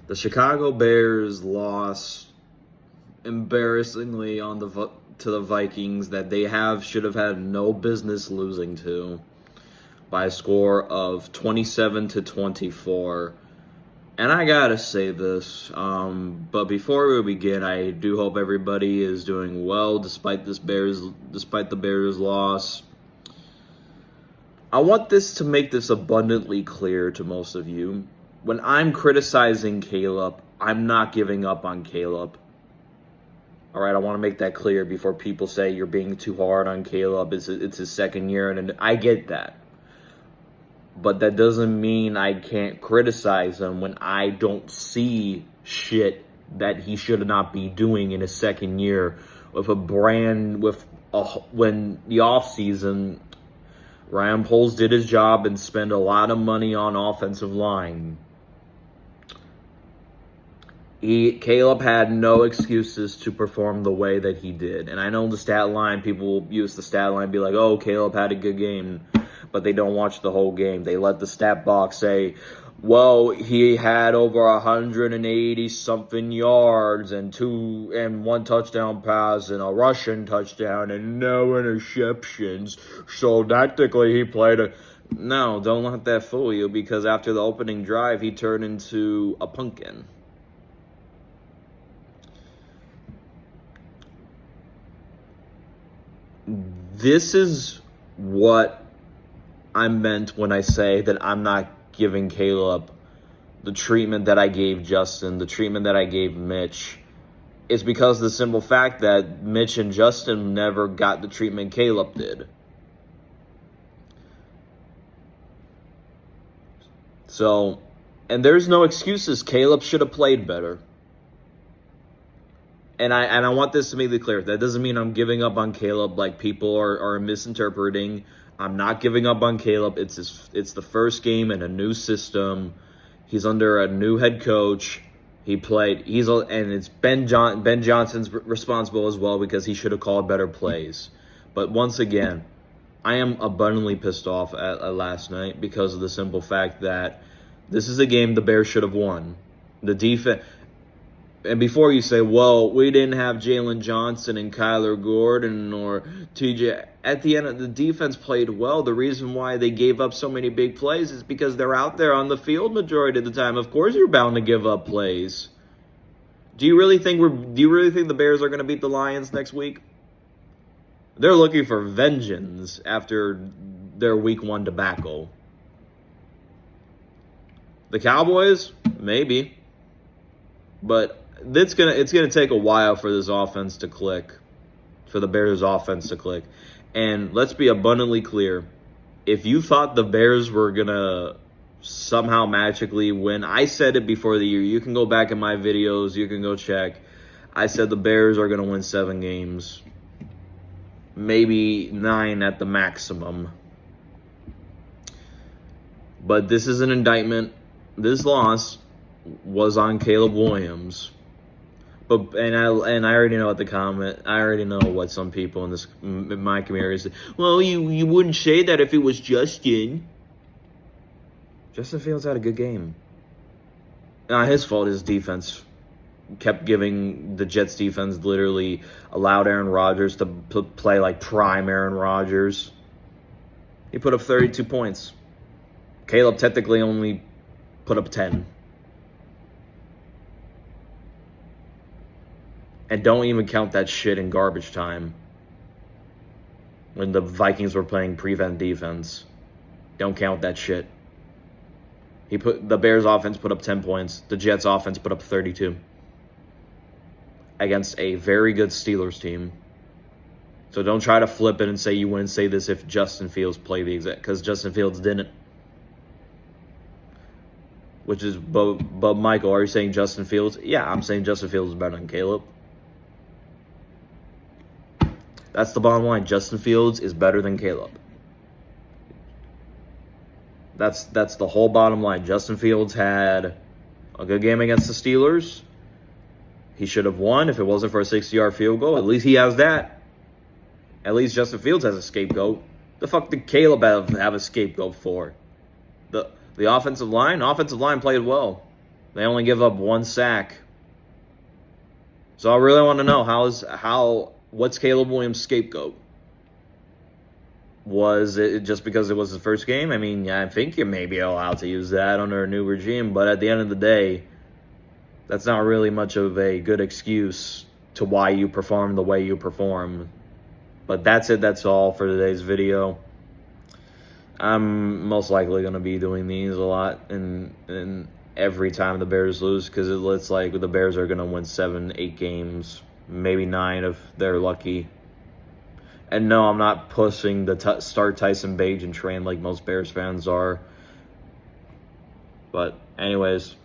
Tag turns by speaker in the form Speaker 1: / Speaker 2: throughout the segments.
Speaker 1: The Chicago Bears lost embarrassingly to the Vikings that they should have had no business losing to by a score of 27-24. And I gotta say this, but before we begin, I do hope everybody is doing well despite the Bears' loss. I want this to make this abundantly clear to most of you. When I'm criticizing Caleb, I'm not giving up on Caleb. All right, I want to make that clear before people say you're being too hard on Caleb. It's his second year, and I get that. But that doesn't mean I can't criticize him when I don't see shit that he should not be doing in his second year when the offseason, Ryan Poles did his job and spent a lot of money on offensive line. Caleb had no excuses to perform the way that he did. And I know the stat line, people use the stat line and be like, oh, Caleb had a good game. But they don't watch the whole game. They let the stat box say, well, he had over 180-something yards and one touchdown pass and a rushing touchdown and no interceptions. So technically he played a... No, don't let that fool you, because after the opening drive, he turned into a pumpkin. This is what I meant when I say that I'm not giving Caleb the treatment that I gave Justin, the treatment that I gave Mitch. It's because of the simple fact that Mitch and Justin never got the treatment Caleb did. So, and there's no excuses. Caleb should have played better. And I want this to make it clear. That doesn't mean I'm giving up on Caleb like people are misinterpreting. I'm not giving up on Caleb. It's the first game in a new system. He's under a new head coach. And it's Ben Johnson's responsible as well because he should have called better plays. But once again, I am abundantly pissed off at last night because of the simple fact that this is a game the Bears should have won. The defense. And before you say, well, we didn't have Jalen Johnson and Kyler Gordon or TJ, at the end, the defense played well. The reason why they gave up so many big plays is because they're out there on the field majority of the time. Of course you're bound to give up plays. Do you really think the Bears are going to beat the Lions next week? They're looking for vengeance after their week 1 debacle. The Cowboys? Maybe. But it's gonna take a while for this offense to click, for the Bears' offense to click. And let's be abundantly clear. If you thought the Bears were gonna somehow magically win, I said it before the year. You can go back in my videos. You can go check. I said the Bears are gonna win 7 games, maybe 9 at the maximum. But this is an indictment. This loss was on Caleb Williams. And I already know what the comment. I already know what some people in my community say. Well, you wouldn't say that if it was Justin. Justin Fields had a good game. Not his fault. His defense kept giving the Jets defense literally allowed Aaron Rodgers to play like prime Aaron Rodgers. He put up 32 points. Caleb technically only put up 10. And don't even count that shit in garbage time when the Vikings were playing prevent defense. Don't count that shit. The Bears offense put up 10 points. The Jets offense put up 32 against a very good Steelers team. So don't try to flip it and say you wouldn't say this if Justin Fields played the exact, because Justin Fields didn't. But Michael, are you saying Justin Fields? Yeah, I'm saying Justin Fields is better than Caleb. That's the bottom line. Justin Fields is better than Caleb. That's the whole bottom line. Justin Fields had a good game against the Steelers. He should have won if it wasn't for a 60-yard field goal. At least he has that. At least Justin Fields has a scapegoat. The fuck did Caleb have a scapegoat for? The offensive line? Offensive line played well. They only give up 1 sack. So I really want to know what's Caleb Williams' scapegoat? Was it just because it was his first game? I mean, I think you may be allowed to use that under a new regime, but at the end of the day, that's not really much of a good excuse to why you perform the way you perform. But that's it. That's all for today's video. I'm most likely going to be doing these a lot and every time the Bears lose, because it looks like the Bears are going to win 7, 8 games, maybe 9 if they're lucky. And no, I'm not pushing the start Tyson Bagent train like most Bears fans are. But anyways,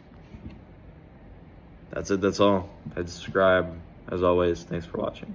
Speaker 1: that's it. That's all. Hit subscribe. As always, thanks for watching.